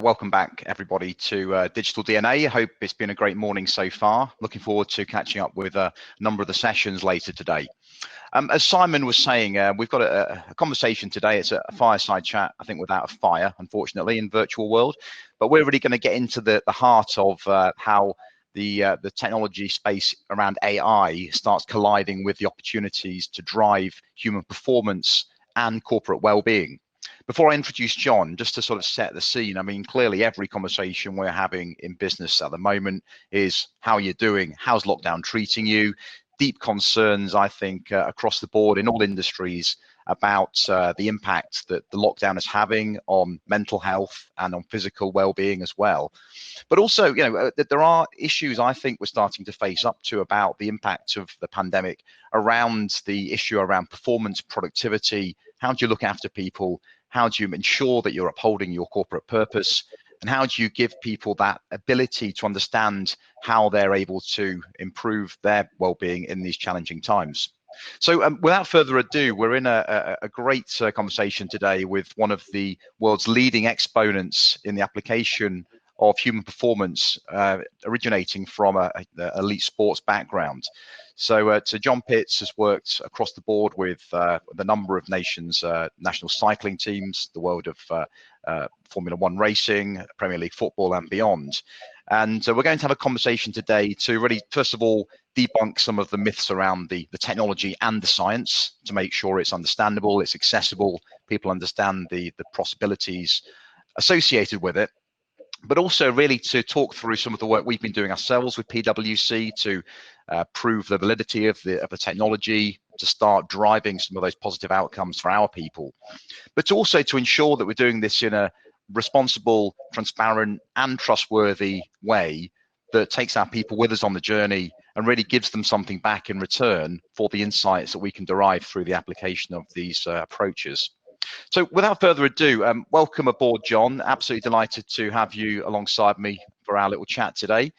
welcome back everybody to Digital DNA. I hope it's been a great morning so far. Looking forward to catching up with a number of the sessions later today. As Simon was saying, we've got a conversation today. It's a fireside chat, I think, without a fire, unfortunately, in virtual world. But we're really going to get into the heart of how the technology space around AI starts colliding with the opportunities to drive human performance and corporate well-being. Before I introduce John, just to sort of set the scene, I mean, clearly every conversation we're having in business at the moment is how you're doing, how's lockdown treating you, deep concerns, I think, across the board in all industries about the impact that the lockdown is having on mental health and on physical well-being as well. But also, you know, there are issues I think we're starting to face up to about the impact of the pandemic around the issue around performance, productivity. How do you look after people? How do you ensure that you're upholding your corporate purpose? And how do you give people that ability to understand how they're able to improve their well-being in these challenging times? So without further ado, we're in a great conversation today with one of the world's leading exponents in the application of human performance, originating from an elite sports background. So John Pitts has worked across the board with the number of nations, national cycling teams, the world of Formula One racing, Premier League football and beyond. And we're going to have a conversation today to really, first of all, debunk some of the myths around the technology and the science to make sure it's understandable, it's accessible, people understand the possibilities associated with it. But also really to talk through some of the work we've been doing ourselves with PwC to prove the validity of the technology, to start driving some of those positive outcomes for our people, but also to ensure that we're doing this in a responsible, transparent and trustworthy way that takes our people with us on the journey and really gives them something back in return for the insights that we can derive through the application of these approaches. So without further ado, welcome aboard, John. Absolutely delighted to have you alongside me for our little chat today.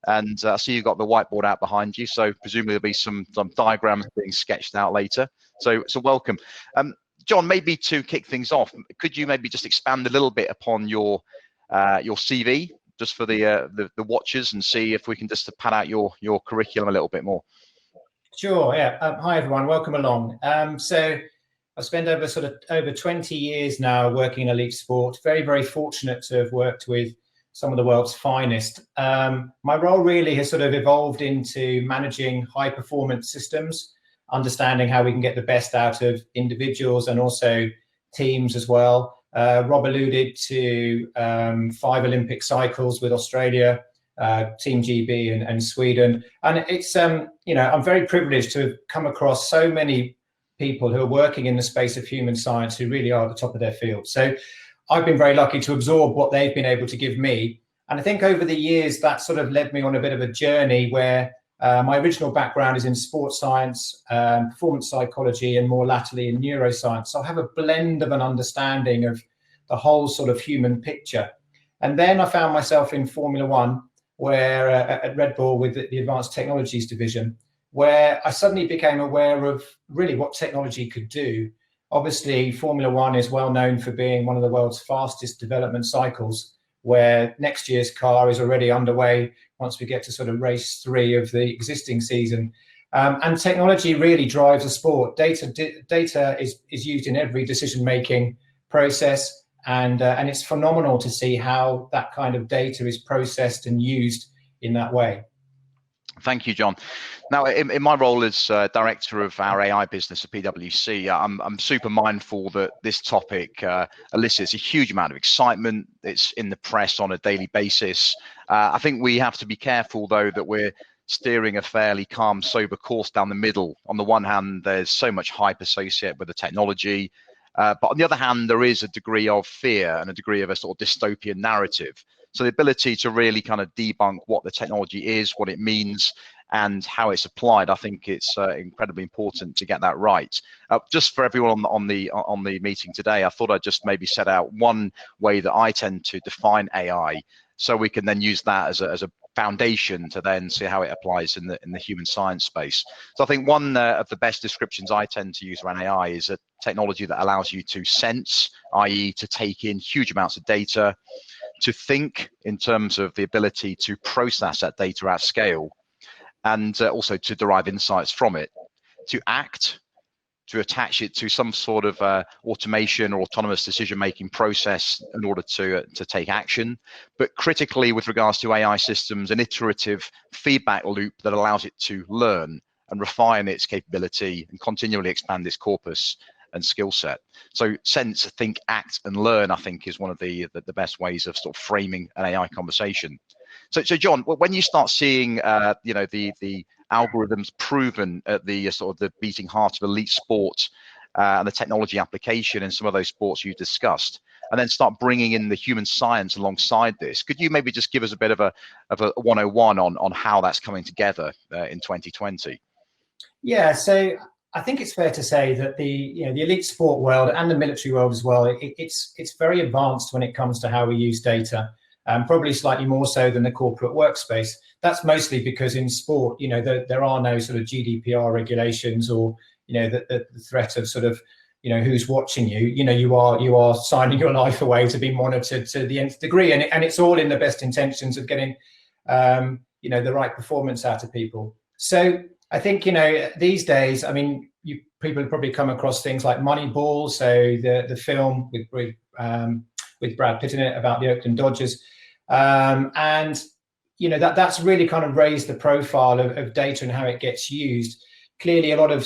And I see you've got the whiteboard out behind you, so presumably there'll be some diagrams being sketched out later. So welcome. John, maybe to kick things off, could you maybe just expand a little bit upon your CV, just for the watchers, and see if we can just pad out your curriculum a little bit more? Sure, yeah. Hi, everyone. Welcome along. So I've spent over 20 years now working in elite sport. Very, very fortunate to have worked with some of the world's finest. My role really has sort of evolved into managing high performance systems, understanding how we can get the best out of individuals and also teams as well. Rob alluded to 5 Olympic cycles with Australia, Team GB and Sweden. And it's, you know, I'm very privileged to have come across so many people who are working in the space of human science who really are at the top of their field. So I've been very lucky to absorb what they've been able to give me. And I think over the years, that sort of led me on a bit of a journey where my original background is in sports science, performance psychology, and more latterly in neuroscience. So I have a blend of an understanding of the whole sort of human picture. And then I found myself in Formula One, where at Red Bull with the Advanced Technologies division, where I suddenly became aware of really what technology could do. Obviously, Formula One is well known for being one of the world's fastest development cycles, where next year's car is already underway once we get to sort of race 3 of the existing season. And technology really drives the sport. Data is used in every decision-making process, and it's phenomenal to see how that kind of data is processed and used in that way. Thank you, John. Now, in my role as director of our AI business at PwC, I'm super mindful that this topic elicits a huge amount of excitement. It's in the press on a daily basis. I think we have to be careful, though, that we're steering a fairly calm, sober course down the middle. On the one hand, there's so much hype associated with the technology. But on the other hand, there is a degree of fear and a degree of a sort of dystopian narrative. So the ability to really kind of debunk what the technology is, what it means, and how it's applied, I think it's incredibly important to get that right. Just for everyone on the meeting today, I thought I'd just maybe set out one way that I tend to define AI, so we can then use that as a foundation to then see how it applies in the human science space. So I think one of the best descriptions I tend to use around AI is a technology that allows you to sense, i.e. to take in huge amounts of data, to think in terms of the ability to process that data at scale, and also to derive insights from it, to act, to attach it to some sort of automation or autonomous decision-making process in order to take action, but critically with regards to AI systems, an iterative feedback loop that allows it to learn and refine its capability and continually expand its corpus and skill set. So sense, think, act, and learn, I think, is one of the best ways of sort of framing an AI conversation. So John, when you start seeing, the algorithms proven at the sort of the beating heart of elite sports and the technology application in some of those sports you discussed, and then start bringing in the human science alongside this, could you maybe just give us a bit of a 101 on how that's coming together in 2020? Yeah, so I think it's fair to say that the elite sport world and the military world as well, it's very advanced when it comes to how we use data. Probably slightly more so than the corporate workspace. That's mostly because in sport, there are no sort of GDPR regulations or, the threat of sort of, who's watching you. You are signing your life away to be monitored to the nth degree, and it's all in the best intentions of getting, the right performance out of people. So I think, these days, I mean, people have probably come across things like Moneyball, so the film with Brad Pitt in it about the Oakland Dodgers. And that's really kind of raised the profile of data and how it gets used. Clearly, a lot of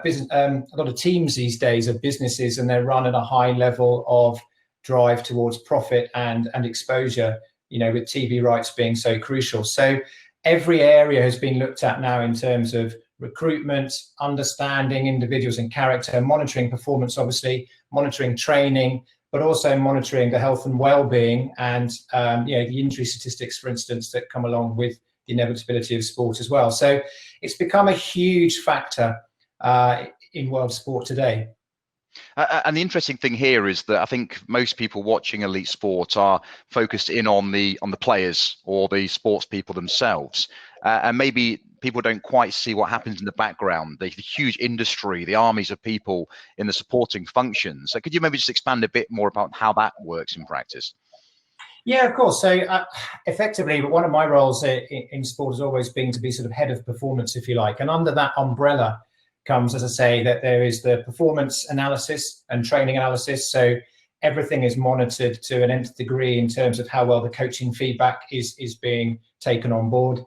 business, a lot of teams these days are businesses, and they're run at a high level of drive towards profit and exposure. With TV rights being so crucial, so every area has been looked at now in terms of recruitment, understanding individuals and character, monitoring performance, obviously monitoring training, but also monitoring the health and well-being and the injury statistics, for instance, that come along with the inevitability of sport as well. So it's become a huge factor in world sport today. And the interesting thing here is that I think most people watching elite sport are focused in on the players or the sports people themselves, and maybe people don't quite see what happens in the background, the huge industry, the armies of people in the supporting functions. So could you maybe just expand a bit more about how that works in practice? Yeah, of course. So effectively, one of my roles in sport has always been to be sort of head of performance, if you like, and under that umbrella comes, as I say, that there is the performance analysis and training analysis. So everything is monitored to an nth degree in terms of how well the coaching feedback is being taken on board.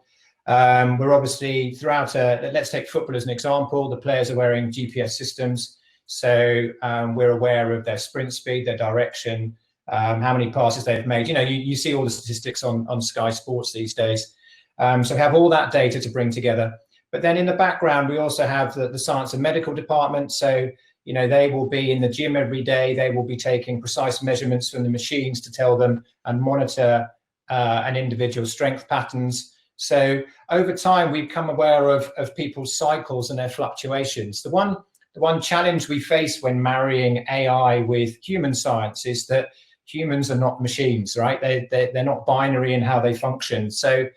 We're obviously throughout, let's take football as an example, the players are wearing GPS systems. So we're aware of their sprint speed, their direction, how many passes they've made. You see all the statistics on Sky Sports these days. So we have all that data to bring together. But then in the background, we also have the science and medical department. So, they will be in the gym every day. They will be taking precise measurements from the machines to tell them and monitor an individual's strength patterns. So over time, we've become aware of people's cycles and their fluctuations. The one challenge we face when marrying AI with human science is that humans are not machines, right? They're not binary in how they function. So,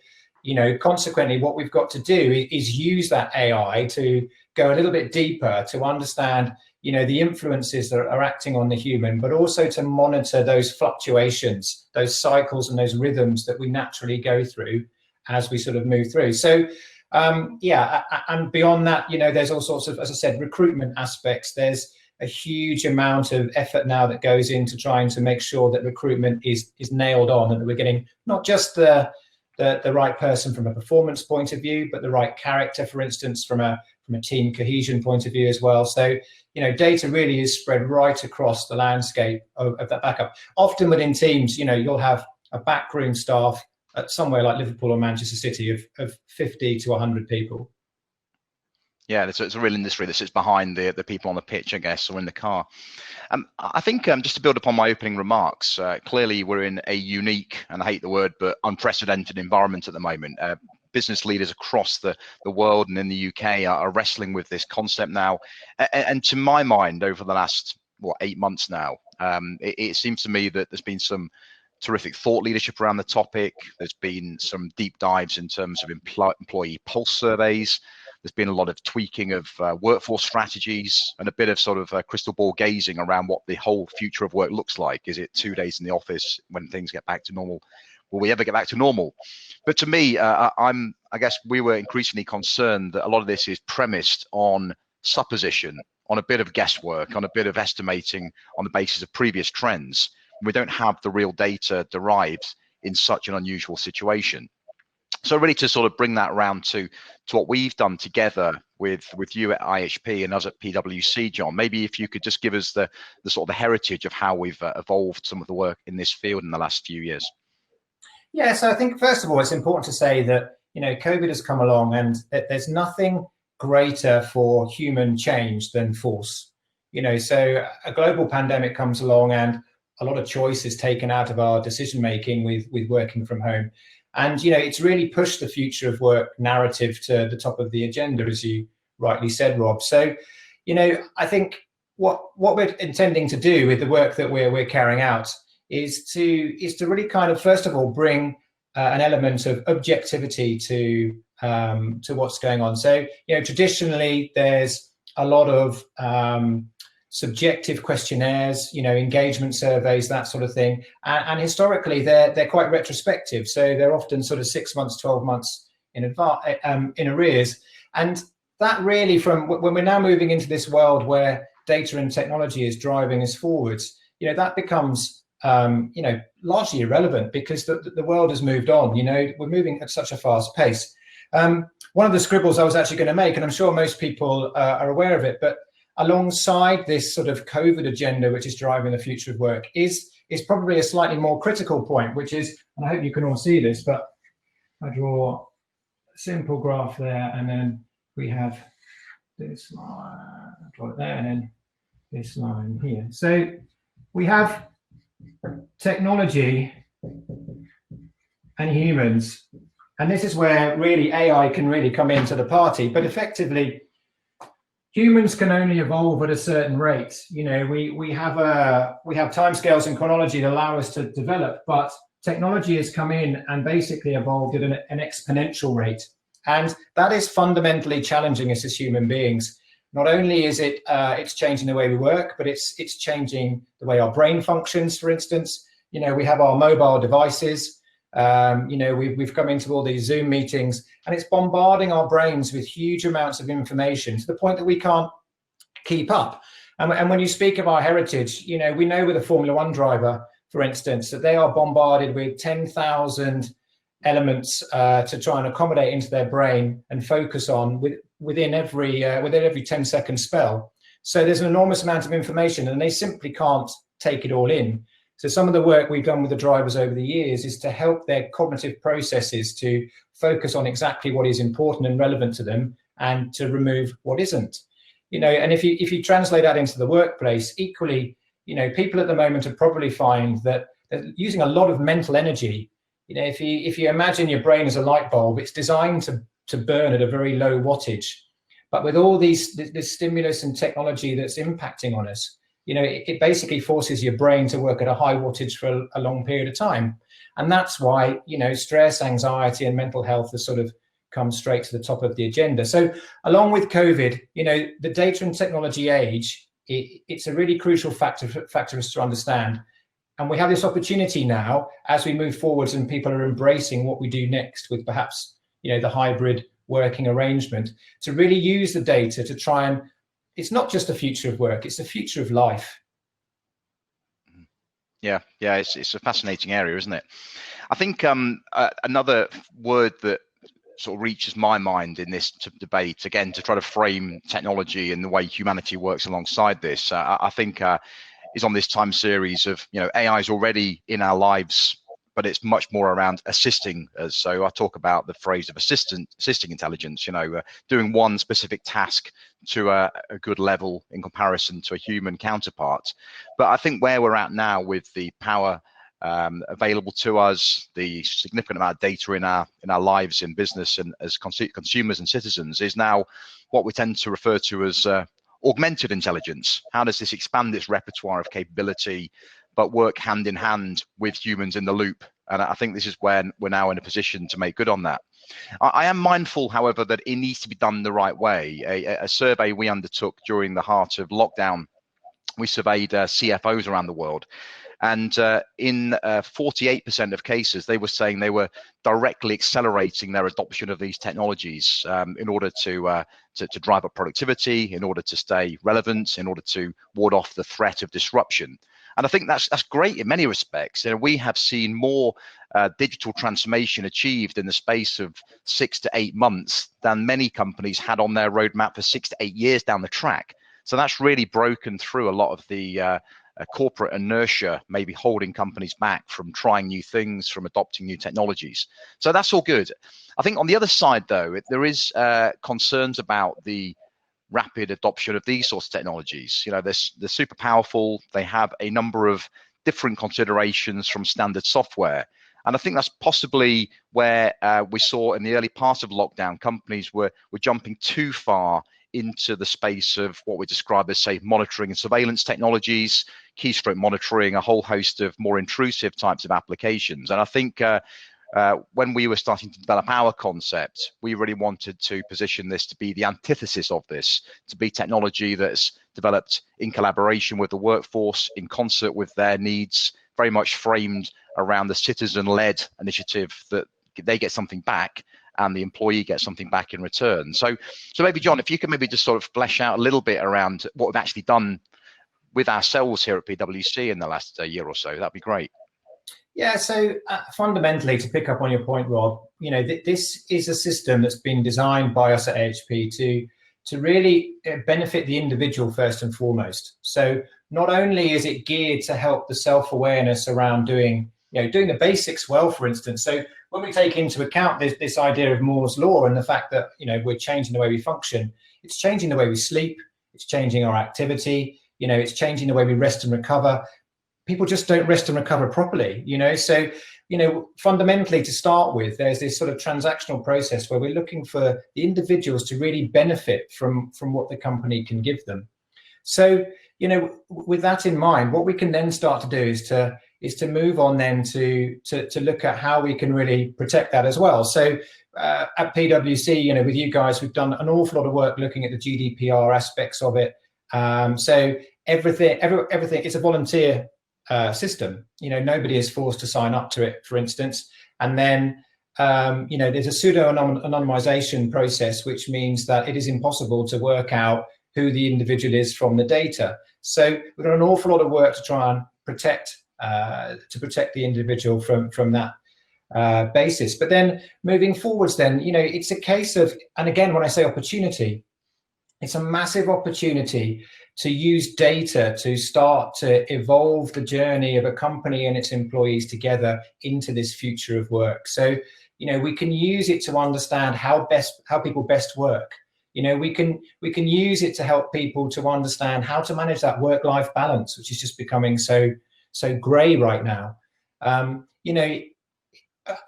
consequently, what we've got to do is use that AI to go a little bit deeper to understand, the influences that are acting on the human, but also to monitor those fluctuations, those cycles and those rhythms that we naturally go through as we sort of move through. So, and beyond that, there's all sorts of, as I said, recruitment aspects. There's a huge amount of effort now that goes into trying to make sure that recruitment is nailed on and that we're getting not just the right person from a performance point of view, but the right character, for instance, from a team cohesion point of view as well. So, data really is spread right across the landscape of that backup. Often within teams, you'll have a backroom staff at somewhere like Liverpool or Manchester City of 50 to 100 people. Yeah, it's a real industry that sits behind the people on the pitch, I guess, or in the car. I think just to build upon my opening remarks, clearly we're in a unique, and I hate the word, but unprecedented environment at the moment. Business leaders across the world and in the UK are wrestling with this concept now. And to my mind, over the last, 8 months now, it seems to me that there's been some terrific thought leadership around the topic. There's been some deep dives in terms of employee pulse surveys. There's been a lot of tweaking of workforce strategies and a bit of sort of crystal ball gazing around what the whole future of work looks like. Is it 2 days in the office when things get back to normal? Will we ever get back to normal? But to me, I guess we were increasingly concerned that a lot of this is premised on supposition, on a bit of guesswork, on a bit of estimating on the basis of previous trends. We don't have the real data derived in such an unusual situation. So really to sort of bring that around to what we've done together with you at IHP and us at PwC, John, maybe if you could just give us the sort of the heritage of how we've evolved some of the work in this field in the last few years. Yeah, so I think first of all, it's important to say that, COVID has come along and there's nothing greater for human change than force. So a global pandemic comes along and a lot of choice is taken out of our decision making with working from home. And, it's really pushed the future of work narrative to the top of the agenda, as you rightly said, Rob. So, I think what we're intending to do with the work that we're carrying out is to really kind of, first of all, bring an element of objectivity to what's going on. So, traditionally, there's a lot of subjective questionnaires, engagement surveys, that sort of thing. And historically, they're quite retrospective. So they're often sort of 6 months, 12 months in arrears. And that really, from when we're now moving into this world where data and technology is driving us forwards, that becomes largely irrelevant because the world has moved on. We're moving at such a fast pace. One of the scribbles I was actually going to make, and I'm sure most people are aware of it, but alongside this sort of COVID agenda, which is driving the future of work, is probably a slightly more critical point, which is, and I hope you can all see this, but I draw a simple graph there, and then we have this line, I draw it there, and then this line here. So we have technology and humans, and this is where really AI can really come into the party. But effectively, humans can only evolve at a certain rate. We have timescales and chronology that allow us to develop, but technology has come in and basically evolved at an exponential rate, and that is fundamentally challenging us as human beings. Not only is it's changing the way we work, but it's changing the way our brain functions. For instance, we have our mobile devices. We've come into all these Zoom meetings, and it's bombarding our brains with huge amounts of information to the point that we can't keep up. And when you speak of our heritage, we know with a Formula One driver, for instance, that they are bombarded with 10,000 elements to try and accommodate into their brain and focus on within every 10-second spell. So there's an enormous amount of information, and they simply can't take it all in. So some of the work we've done with the drivers over the years is to help their cognitive processes to focus on exactly what is important and relevant to them, and to remove what isn't. And if you translate that into the workplace, equally, people at the moment are probably find that they're using a lot of mental energy. If you imagine your brain as a light bulb, it's designed to burn at a very low wattage. But with all this stimulus and technology that's impacting on us, it basically forces your brain to work at a high wattage for a long period of time. And that's why, stress, anxiety, and mental health has sort of come straight to the top of the agenda. So along with COVID, the data and technology age, it's a really crucial factor for us to understand. And we have this opportunity now, as we move forwards and people are embracing what we do next with perhaps, the hybrid working arrangement, to really use the data to try and, it's not just the future of work, it's the future of life. Yeah, it's a fascinating area, isn't it? I think another word that sort of reaches my mind in this debate, again, to try to frame technology and the way humanity works alongside this, I think is on this time series of, AI is already in our lives, but it's much more around assisting us. So I talk about the phrase of assisting intelligence, doing one specific task to a good level in comparison to a human counterpart. But I think where we're at now with the power available to us, the significant amount of data in our lives in business and as consumers and citizens, is now what we tend to refer to as augmented intelligence. How does this expand its repertoire of capability, but work hand in hand with humans in the loop And I think this is when we're now in a position to make good on that. I am mindful, however, that it needs to be done the right way. A survey we undertook during the heart of lockdown, we surveyed CFOs around the world. And in 48% of cases, they were saying they were directly accelerating their adoption of these technologies in order to drive up productivity, in order to stay relevant, in order to ward off the threat of disruption. And I think that's great in many respects. You know, we have seen more digital transformation achieved in the space of 6 to 8 months than many companies had on their roadmap for 6 to 8 years down the track. So that's really broken through a lot of the corporate inertia, maybe holding companies back from trying new things, from adopting new technologies. So that's all good. I think on the other side, though, there is concerns about the rapid adoption of these sorts of technologies. You know, they're super powerful. They have a number of different considerations from standard software. And I think that's possibly where we saw in the early part of lockdown, companies were jumping too far into the space of what we describe as, say, monitoring and surveillance technologies, keystroke monitoring, a whole host of more intrusive types of applications. And I think when we were starting to develop our concept, we really wanted to position this to be the antithesis of this, to be technology that's developed in collaboration with the workforce, in concert with their needs, very much framed around the citizen-led initiative that they get something back and the employee gets something back in return. So maybe, John, if you could maybe just sort of flesh out a little bit around what we've actually done with ourselves here at PwC in the last year or so, that'd be great. Yeah, so fundamentally, to pick up on your point, Rob, you know, this is a system that's been designed by us at AHP to really benefit the individual first and foremost. So not only is it geared to help the self-awareness around doing the basics well, for instance. So when we take into account this idea of Moore's law and the fact that, you know, we're changing the way we function, it's changing the way we sleep, it's changing our activity, you know, it's changing the way we rest and recover. People just don't rest and recover properly, you know. So, you know, fundamentally, to start with, there's this sort of transactional process where we're looking for the individuals to really benefit from what the company can give them. So, you know, with that in mind, what we can then start to do is to move on then to look at how we can really protect that as well. So at PwC, you know, with you guys, we've done an awful lot of work looking at the GDPR aspects of it. So everything, it's a volunteer system. You know, nobody is forced to sign up to it, for instance. And then, you know, there's a pseudo anonymization process, which means that it is impossible to work out who the individual is from the data. So we've done an awful lot of work to try and protect the individual from that basis. But then moving forwards, then, you know, it's a case of, and again, when I say opportunity, it's a massive opportunity to use data to start to evolve the journey of a company and its employees together into this future of work. So, you know, we can use it to understand how people best work. You know, we can use it to help people to understand how to manage that work-life balance, which is just becoming so grey right now. You know,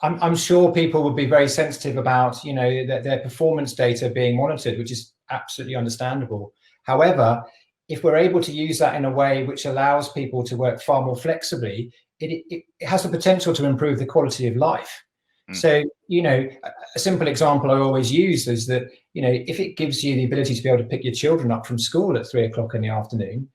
I'm sure people would be very sensitive about, you know, their performance data being monitored, which is absolutely understandable. However, if we're able to use that in a way which allows people to work far more flexibly, it has the potential to improve the quality of life. So, you know, a simple example I always use is that, you know, if it gives you the ability to be able to pick your children up from school at 3 o'clock in the afternoon,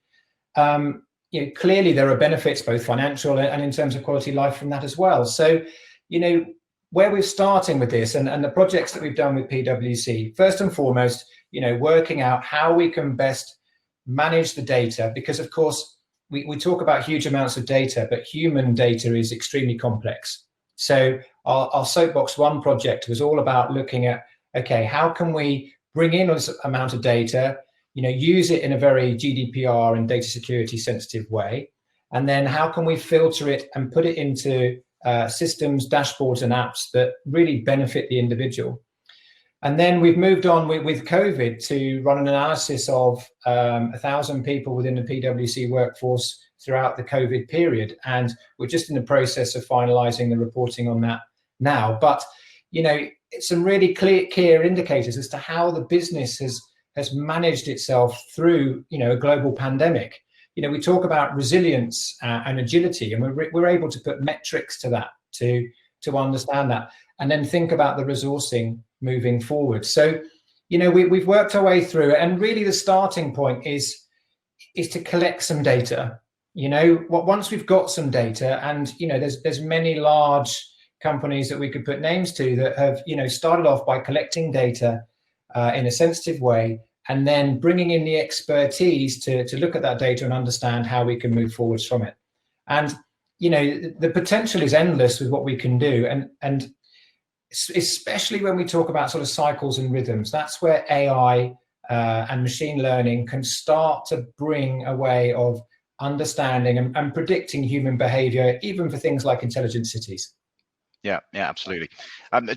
you know, clearly there are benefits, both financial and in terms of quality of life from that as well. So, you know, where we're starting with this and the projects that we've done with PwC, first and foremost, you know, working out how we can best manage the data, because of course we talk about huge amounts of data, but human data is extremely complex. So our Soapbox One project was all about looking at, okay, how can we bring in this amount of data, you know, use it in a very GDPR and data security sensitive way, and then how can we filter it and put it into systems, dashboards and apps that really benefit the individual. And then we've moved on with COVID to run an analysis of 1,000 people within the PwC workforce throughout the COVID period. And we're just in the process of finalizing the reporting on that now. But, you know, it's some really clear indicators as to how the business has managed itself through, you know, a global pandemic. You know, we talk about resilience and agility, and we're able to put metrics to that to understand that, and then think about the resourcing moving forward. So, we've worked our way through it, and really the starting point is to collect some data. Once we've got some data, and there's many large companies that we could put names to that have started off by collecting data in a sensitive way, and then bringing in the expertise to look at that data and understand how we can move forwards from it. And the potential is endless with what we can do, and especially when we talk about sort of cycles and rhythms, that's where AI and machine learning can start to bring a way of understanding and predicting human behavior, even for things like intelligent cities. Yeah, absolutely.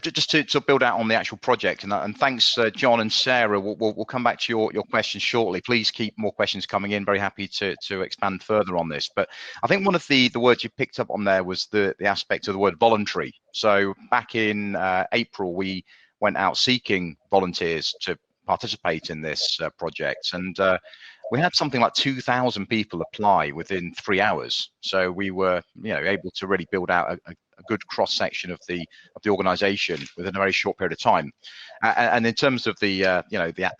Just to build out on the actual project, and thanks, John and Sarah. We'll come back to your questions shortly. Please keep more questions coming in. Very happy to expand further on this. But I think one of the words you picked up on there was the aspect of the word voluntary. So back in April, we went out seeking volunteers to participate in this project, and we had something like 2,000 people apply within 3 hours. So we were, able to really build out a good cross section of the organization within a very short period of time. And in terms of the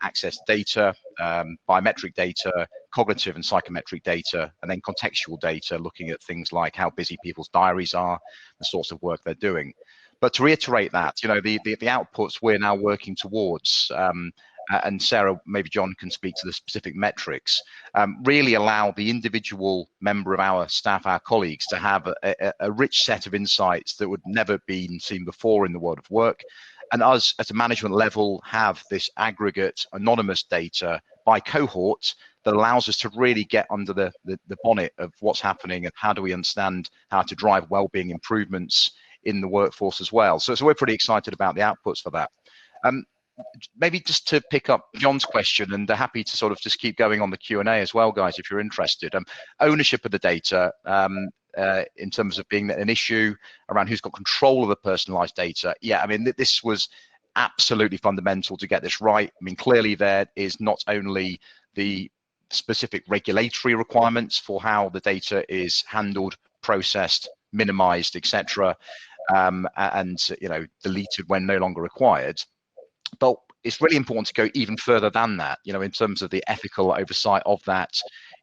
access data, biometric data, cognitive and psychometric data, and then contextual data, looking at things like how busy people's diaries are, the sorts of work they're doing. But to reiterate that, the outputs we're now working towards, and Sarah, maybe John can speak to the specific metrics, really allow the individual member of our staff, our colleagues, to have a rich set of insights that would never been seen before in the world of work. And us at a management level have this aggregate anonymous data by cohort that allows us to really get under the bonnet of what's happening and how do we understand how to drive well-being improvements in the workforce as well. So we're pretty excited about the outputs for that. Maybe just to pick up John's question, and happy to sort of just keep going on the Q&A as well, guys, if you're interested. Ownership of the data in terms of being an issue around who's got control of the personalized data. Yeah, I mean, this was absolutely fundamental to get this right. I mean, clearly there is not only the specific regulatory requirements for how the data is handled, processed, minimized, etc., and deleted when no longer required. But it's really important to go even further than that, in terms of the ethical oversight of that,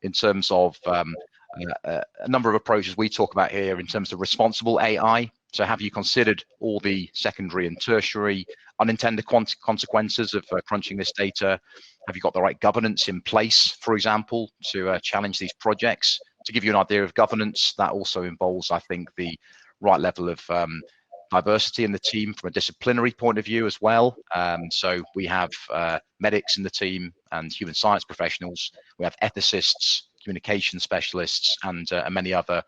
in terms of a number of approaches we talk about here in terms of responsible AI. So have you considered all the secondary and tertiary unintended consequences of crunching this data? Have you got the right governance in place, for example, to challenge these projects? To give you an idea of governance, that also involves, I think, the right level of diversity in the team from a disciplinary point of view as well. So we have medics in the team and human science professionals. We have ethicists, communication specialists, and many other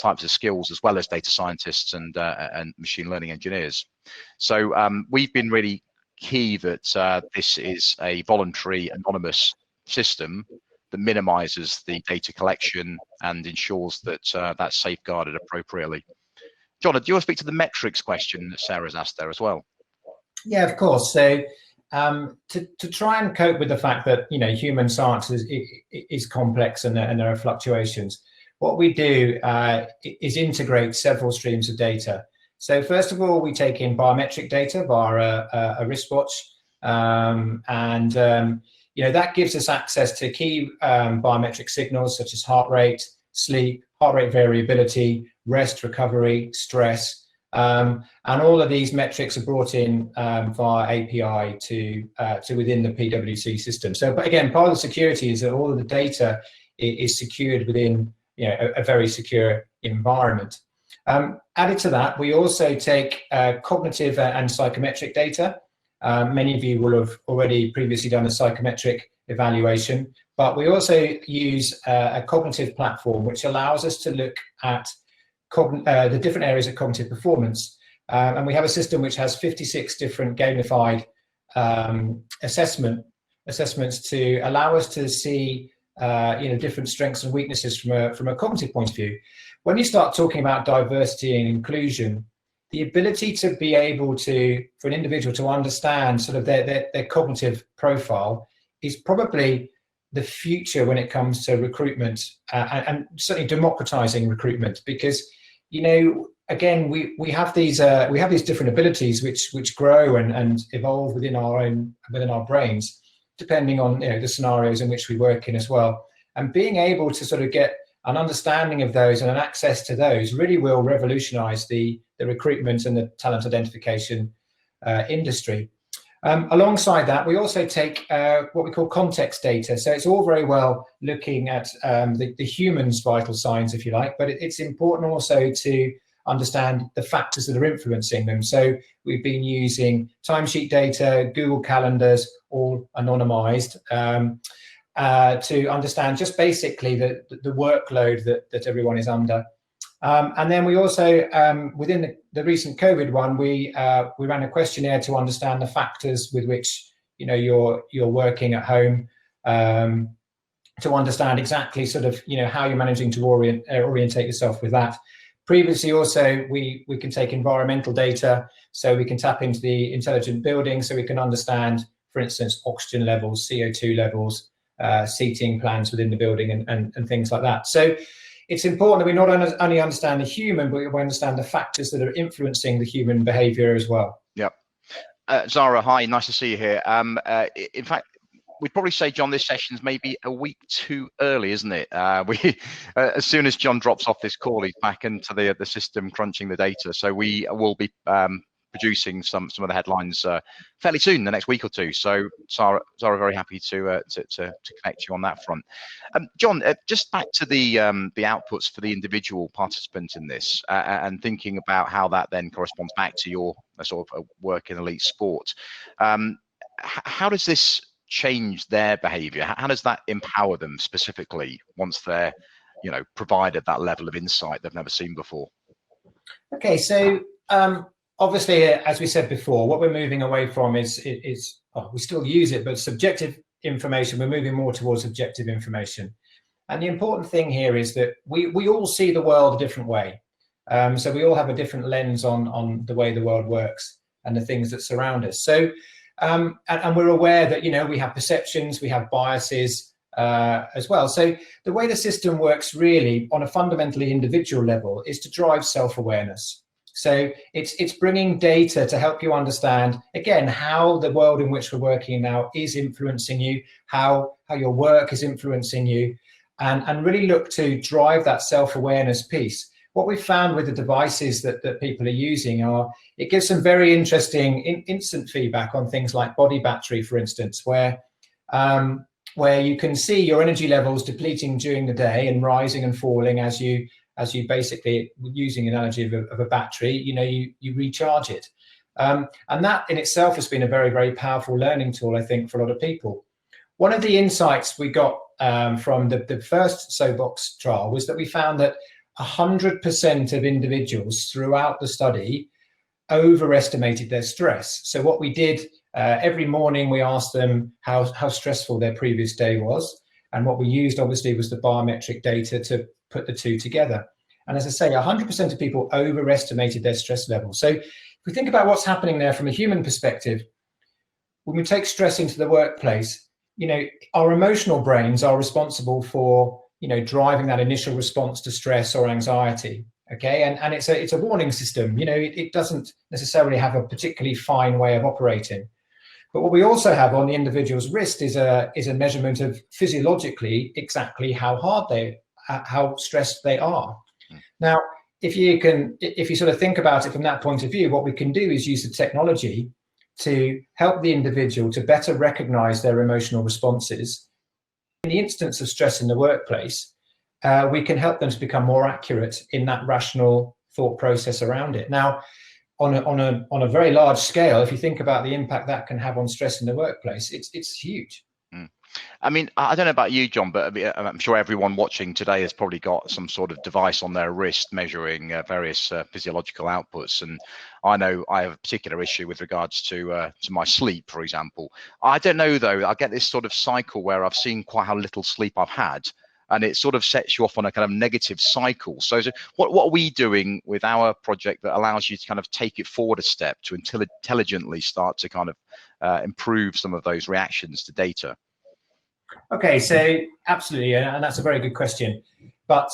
types of skills, as well as data scientists and machine learning engineers. So we've been really key that this is a voluntary, anonymous system that minimizes the data collection and ensures that that's safeguarded appropriately. John, do you want to speak to the metrics question that Sarah's asked there as well? Yeah, of course. So to try and cope with the fact that human science is complex and there are fluctuations, what we do is integrate several streams of data. So first of all, we take in biometric data via a wristwatch, and that gives us access to key biometric signals such as heart rate, sleep, heart rate variability, rest, recovery, stress, and all of these metrics are brought in via API to within the PwC system. So, but again, part of the security is that all of the data is secured within a very secure environment. Added to that, we also take cognitive and psychometric data. Many of you will have already previously done a psychometric evaluation, but we also use a cognitive platform which allows us to look at the different areas of cognitive performance. And we have a system which has 56 different gamified assessments to allow us to see different strengths and weaknesses from a cognitive point of view. When you start talking about diversity and inclusion, the ability to be able to, for an individual to understand sort of their cognitive profile is probably the future when it comes to recruitment, and certainly democratizing recruitment, because again, we have these different abilities which grow and evolve within our brains, depending on the scenarios in which we work in as well. And being able to sort of get an understanding of those and an access to those really will revolutionize the recruitment and the talent identification industry. Alongside that, we also take what we call context data. So it's all very well looking at the human's vital signs, if you like, but it's important also to understand the factors that are influencing them. So we've been using timesheet data, Google calendars, all anonymized, to understand just basically the workload that everyone is under. And then we also, within the recent COVID one, we ran a questionnaire to understand the factors with which you're working at home, to understand exactly sort of how you're managing to orientate yourself with that. Previously, also we can take environmental data, so we can tap into the intelligent building, so we can understand, for instance, oxygen levels, CO2 levels, seating plans within the building, and things like that. So it's important that we not only understand the human, but we understand the factors that are influencing the human behavior as well. Yep. Zara, hi, nice to see you here. In fact, we'd probably say, John, this session's maybe a week too early, isn't it? As soon as John drops off this call, he's back into the system crunching the data. So we will be producing some of the headlines fairly soon, the next week or two. So Zara, very happy to connect you on that front. John, just back to the outputs for the individual participant in this, and thinking about how that then corresponds back to your sort of work in elite sport. How does this change their behavior? How does that empower them specifically once they're provided that level of insight they've never seen before? Okay, so obviously, as we said before, what we're moving away from is we still use it, but subjective information, we're moving more towards objective information. And the important thing here is that we all see the world a different way. So we all have a different lens on the way the world works and the things that surround us. So and we're aware that we have perceptions, we have biases as well. So the way the system works really on a fundamentally individual level is to drive self-awareness. So it's bringing data to help you understand, again, how the world in which we're working now is influencing you, how your work is influencing you, and really look to drive that self-awareness piece. What we've found with the devices that people are using it gives some very interesting instant feedback on things like body battery, for instance, where you can see your energy levels depleting during the day and rising and falling as you basically, using an analogy of a battery, you recharge it. And that in itself has been a very, very powerful learning tool, I think, for a lot of people. One of the insights we got from the first SOBOX trial was that we found that 100% of individuals throughout the study overestimated their stress. So what we did, every morning we asked them how stressful their previous day was. And what we used, obviously, was the biometric data to put the two together. And as I say, 100% of people overestimated their stress level. So if we think about what's happening there from a human perspective, when we take stress into the workplace, our emotional brains are responsible for driving that initial response to stress or anxiety. Okay, and it's a warning system. It doesn't necessarily have a particularly fine way of operating. But what we also have on the individual's wrist is a measurement of physiologically exactly how stressed they are. Now, if you sort of think about it from that point of view, what we can do is use the technology to help the individual to better recognize their emotional responses. In the instance of stress in the workplace, we can help them to become more accurate in that rational thought process around it. Now, on a very large scale, if you think about the impact that can have on stress in the workplace, it's huge. I mean, I don't know about you, John, but I'm sure everyone watching today has probably got some sort of device on their wrist measuring various physiological outputs. And I know I have a particular issue with regards to my sleep, for example. I don't know, though, I get this sort of cycle where I've seen quite how little sleep I've had, and it sort of sets you off on a kind of negative cycle. So what are we doing with our project that allows you to kind of take it forward a step to intelligently start to kind of improve some of those reactions to data? Okay, so absolutely, and that's a very good question. But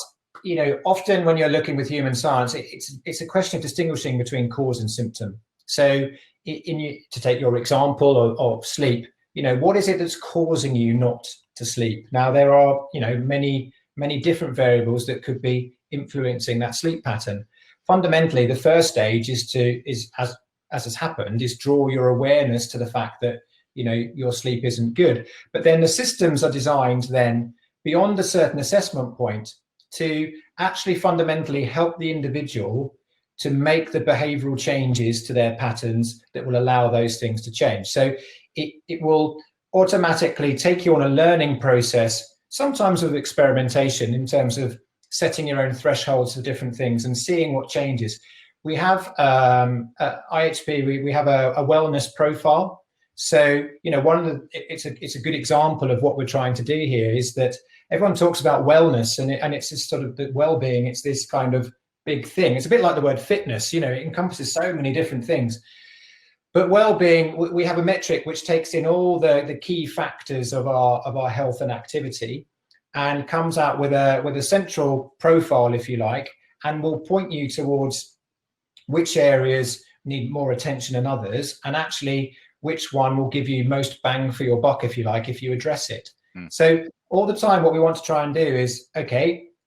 Often when you're looking with human science, it's a question of distinguishing between cause and symptom. So to take your example of sleep, what is it that's causing you not to sleep? Now, there are, many different variables that could be influencing that sleep pattern. Fundamentally, the first stage is as has happened, is draw your awareness to the fact that, your sleep isn't good. But then the systems are designed then beyond a certain assessment point to actually fundamentally help the individual to make the behavioral changes to their patterns that will allow those things to change. So it will automatically take you on a learning process, sometimes with experimentation in terms of setting your own thresholds for different things and seeing what changes. We have at IHP, we have a wellness profile. So, it's a good example of what we're trying to do here is that everyone talks about wellness and it's this sort of the well-being. It's this kind of big thing. It's a bit like the word fitness, it encompasses so many different things. But well-being, we have a metric which takes in all the key factors of our health and activity and comes out with a central profile, if you like, and will point you towards which areas need more attention than others, and actually which one will give you most bang for your buck, if you like, if you address it. So all the time, what we want to try and do is,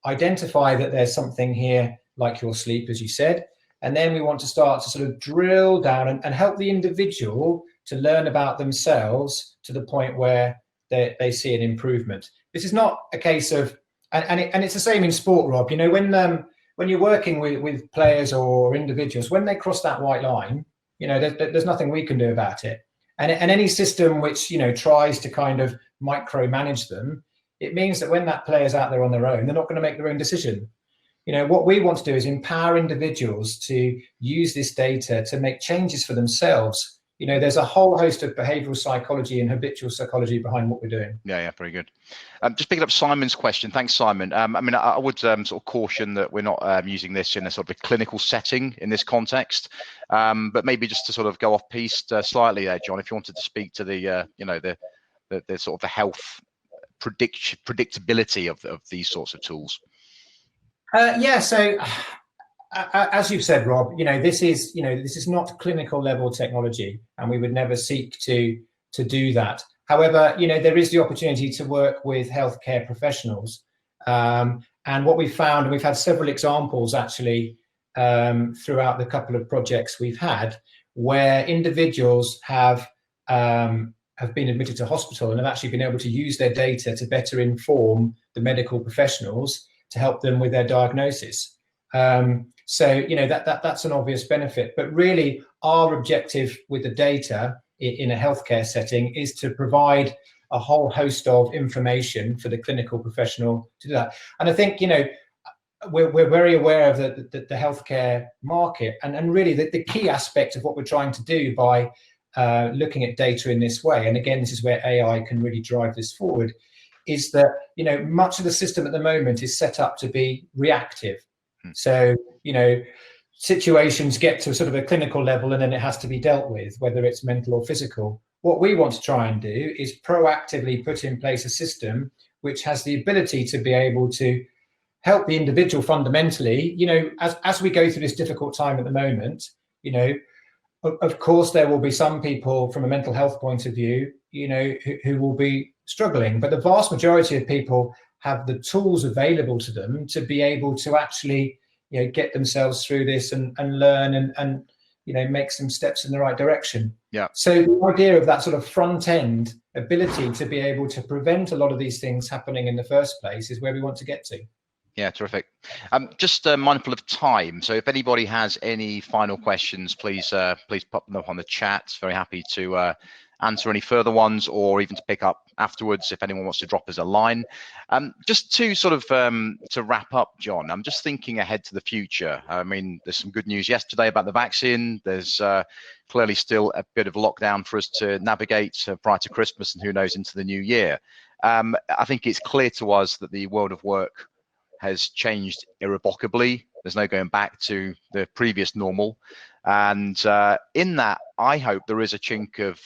identify that there's something here like your sleep, as you said, and then we want to start to sort of drill down and help the individual to learn about themselves to the point where they see an improvement. This is not a case of, and it's the same in sport, Rob. When you're working with players or individuals, when they cross that white line, there's nothing we can do about it. And any system which, tries to kind of micromanage them, it means that when that player's out there on their own, they're not going to make their own decision. What we want to do is empower individuals to use this data to make changes for themselves. There's a whole host of behavioral psychology and habitual psychology behind what we're doing. Yeah, very good. Just picking up Simon's question. Thanks, Simon. I would sort of caution that we're not using this in a sort of a clinical setting in this context, but maybe just to sort of go off piste slightly there, John, if you wanted to speak to the sort of the health predictability of these sorts of tools. So as you've said, Rob, this is not clinical level technology, and we would never seek to do that. However, there is the opportunity to work with healthcare professionals, and what we've found, and we've had several examples actually throughout the couple of projects we've had, where individuals have been admitted to hospital and have actually been able to use their data to better inform the medical professionals to help them with their diagnosis. So that's an obvious benefit, but really our objective with the data in a healthcare setting is to provide a whole host of information for the clinical professional to do that. And I think we're very aware of the healthcare market, and really the key aspect of what we're trying to do by looking at data in this way, and again, this is where AI can really drive this forward, is that much of the system at the moment is set up to be reactive. So situations get to sort of a clinical level and then it has to be dealt with, whether it's mental or physical. What we want to try and do is proactively put in place a system which has the ability to be able to help the individual fundamentally, as we go through this difficult time at the moment. Of course, there will be some people from a mental health point of view, who will be struggling, but the vast majority of people have the tools available to them to be able to actually, get themselves through this and learn and make some steps in the right direction. Yeah. So the idea of that sort of front end ability to be able to prevent a lot of these things happening in the first place is where we want to get to. Yeah, terrific. Just mindful of time, so if anybody has any final questions, please pop them up on the chat. Very happy to answer any further ones, or even to pick up afterwards if anyone wants to drop us a line. Just to sort of to wrap up, John, I'm just thinking ahead to the future. I mean, there's some good news yesterday about the vaccine. There's clearly still a bit of lockdown for us to navigate prior to Christmas, and who knows, into the new year. I think it's clear to us that the world of work has changed irrevocably. There's no going back to the previous normal, and in that, I hope there is a chink of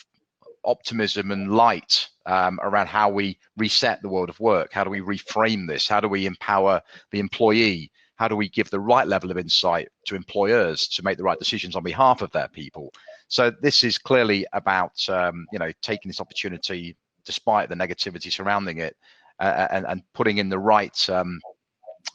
optimism and light around how we reset the world of work. How do we reframe this? How do we empower the employee? How do we give the right level of insight to employers to make the right decisions on behalf of their people? So this is clearly about taking this opportunity, despite the negativity surrounding it, and putting in the right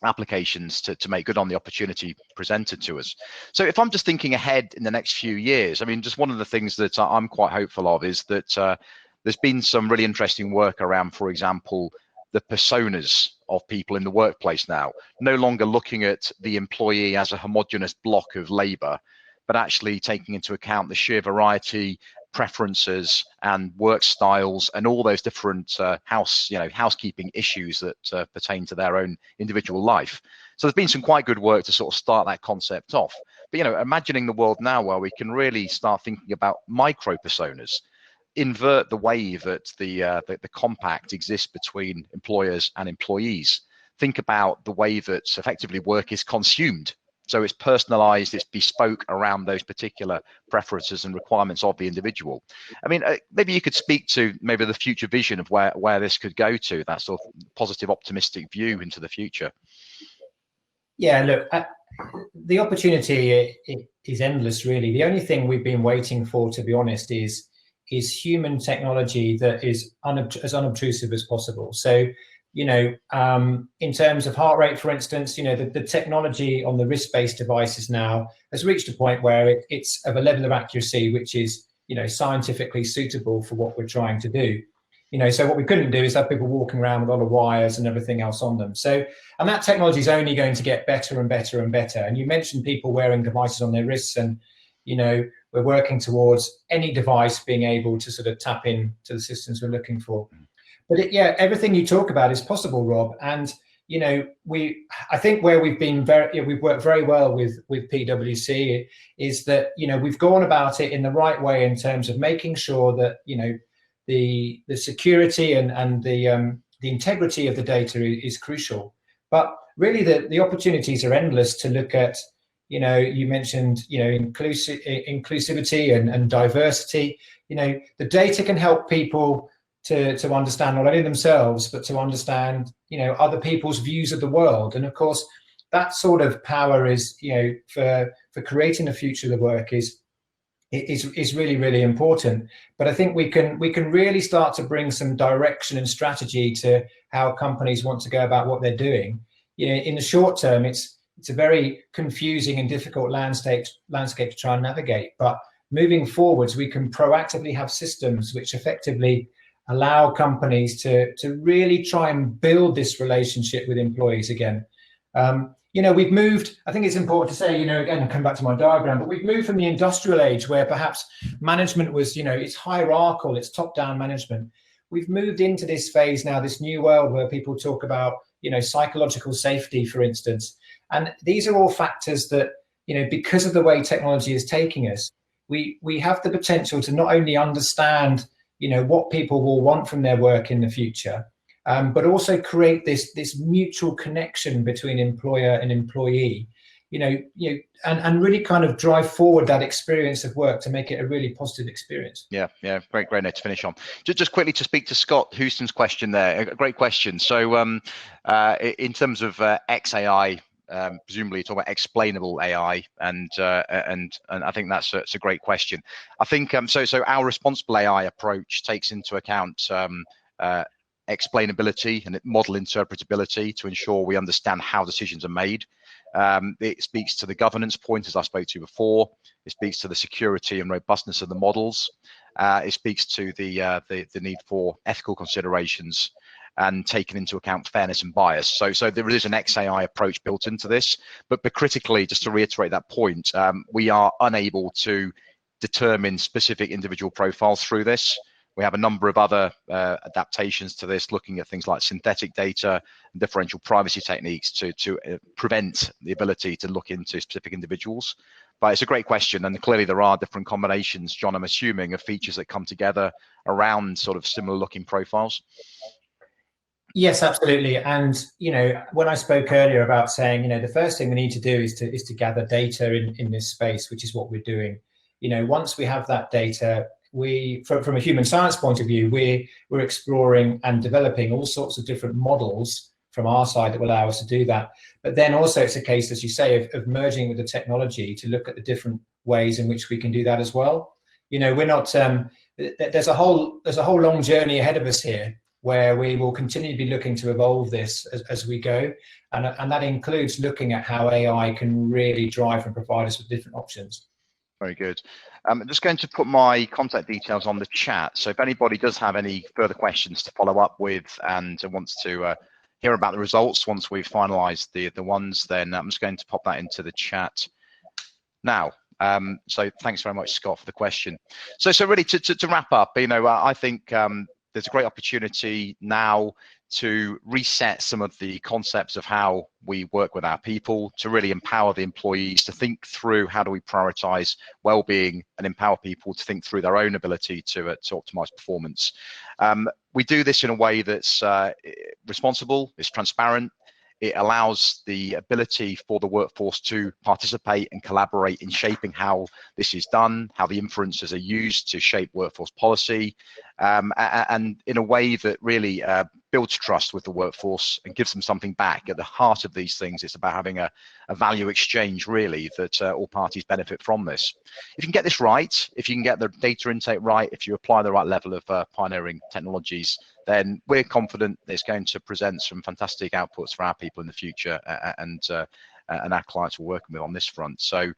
applications to make good on the opportunity presented to us. So if I'm just thinking ahead in the next few years, I mean, just one of the things that I'm quite hopeful of is that there's been some really interesting work around, for example, the personas of people in the workplace now, no longer looking at the employee as a homogenous block of labor, but actually taking into account the sheer variety, preferences and work styles and all those different housekeeping issues that pertain to their own individual life. So there's been some quite good work to sort of start that concept off. But imagining the world now where we can really start thinking about micro personas, invert the way that the compact exists between employers and employees. Think about the way that effectively work is consumed. So it's personalized, it's bespoke around those particular preferences and requirements of the individual. I mean, maybe you could speak to maybe the future vision of where this could go to, that sort of positive, optimistic view into the future. Yeah, look, the opportunity is endless, really. The only thing we've been waiting for, to be honest, is human technology that is as unobtrusive as possible. So, in terms of heart rate, for instance, the technology on the wrist-based devices now has reached a point where it's of a level of accuracy which is, scientifically suitable for what we're trying to do. So what we couldn't do is have people walking around with a lot of wires and everything else on them. So, and that technology is only going to get better and better and better. And you mentioned people wearing devices on their wrists, and, we're working towards any device being able to sort of tap into the systems we're looking for. But everything you talk about is possible, Rob. And I think where we've worked very well with PwC is that we've gone about it in the right way in terms of making sure that the security and the integrity of the data is crucial. But really, the opportunities are endless to look at. You mentioned inclusivity and diversity. The data can help people to understand not only themselves, but to understand, other people's views of the world. And of course, that sort of power is, for creating a future of the work is really, really important. But I think we can really start to bring some direction and strategy to how companies want to go about what they're doing. In the short term, it's a very confusing and difficult landscape to try and navigate. But moving forwards, we can proactively have systems which effectively allow companies to really try and build this relationship with employees again. We've moved, I think it's important to say, again, come back to my diagram, but we've moved from the industrial age where perhaps management was, it's hierarchical, it's top-down management. We've moved into this phase now, this new world where people talk about, psychological safety, for instance. And these are all factors that, because of the way technology is taking us, we have the potential to not only understand what people will want from their work in the future, but also create this mutual connection between employer and employee, and really kind of drive forward that experience of work to make it a really positive experience. Yeah, great note to finish on. Just quickly to speak to Scott Houston's question there, a great question. So in terms of XAI, presumably talking about explainable AI, and I think that's a great question. I think so our responsible AI approach takes into account explainability and model interpretability to ensure we understand how decisions are made. It speaks to the governance point, as I spoke to before. It speaks to the security and robustness of the models. It speaks to the need for ethical considerations and taking into account fairness and bias. So there is an XAI approach built into this, but critically, just to reiterate that point, we are unable to determine specific individual profiles through this. We have a number of other adaptations to this, looking at things like synthetic data and differential privacy techniques to prevent the ability to look into specific individuals. But it's a great question, and clearly there are different combinations, John, I'm assuming, of features that come together around sort of similar looking profiles. Yes, absolutely. And, when I spoke earlier about saying, the first thing we need to do is to gather data in this space, which is what we're doing. Once we have that data, from a human science point of view, we're exploring and developing all sorts of different models from our side that will allow us to do that. But then also it's a case, as you say, of merging with the technology to look at the different ways in which we can do that as well. You know, we're not, there's a whole long journey ahead of us here where we will continue to be looking to evolve this as we go. And that includes looking at how AI can really drive and provide us with different options. Very good. I'm just going to put my contact details on the chat. So if anybody does have any further questions to follow up with and wants to hear about the results once we've finalized the ones, then I'm just going to pop that into the chat now. So thanks very much, Scott, for the question. So really to wrap up, you know, I think there's a great opportunity now to reset some of the concepts of how we work with our people, to really empower the employees to think through how do we prioritize well-being and empower people to think through their own ability to optimize performance. We do this in a way that's responsible, it's transparent. It allows the ability for the workforce to participate and collaborate in shaping how this is done, how the inferences are used to shape workforce policy, and in a way that really builds trust with the workforce and gives them something back. At the heart of these things, it's about having a value exchange, really, that all parties benefit from this. If you can get this right, if you can get the data intake right, if you apply the right level of pioneering technologies, then we're confident it's going to present some fantastic outputs for our people in the future, and our clients we're working with on this front. So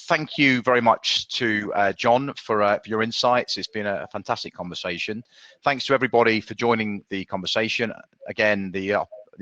thank you very much to John for your insights. It's been a fantastic conversation. Thanks to everybody for joining the conversation. Again, the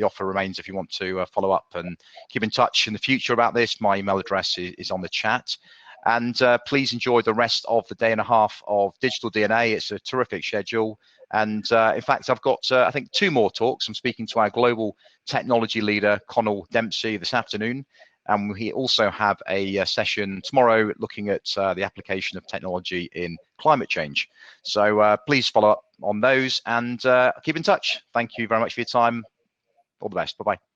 offer remains if you want to follow up and keep in touch in the future about this. My email address is on the chat. And please enjoy the rest of the day and a half of Digital DNA. It's a terrific schedule. And in fact, I've got, I think, 2 more talks. I'm speaking to our global technology leader, Connell Dempsey, this afternoon. And we also have a session tomorrow looking at the application of technology in climate change. So please follow up on those and keep in touch. Thank you very much for your time. All the best. Bye-bye.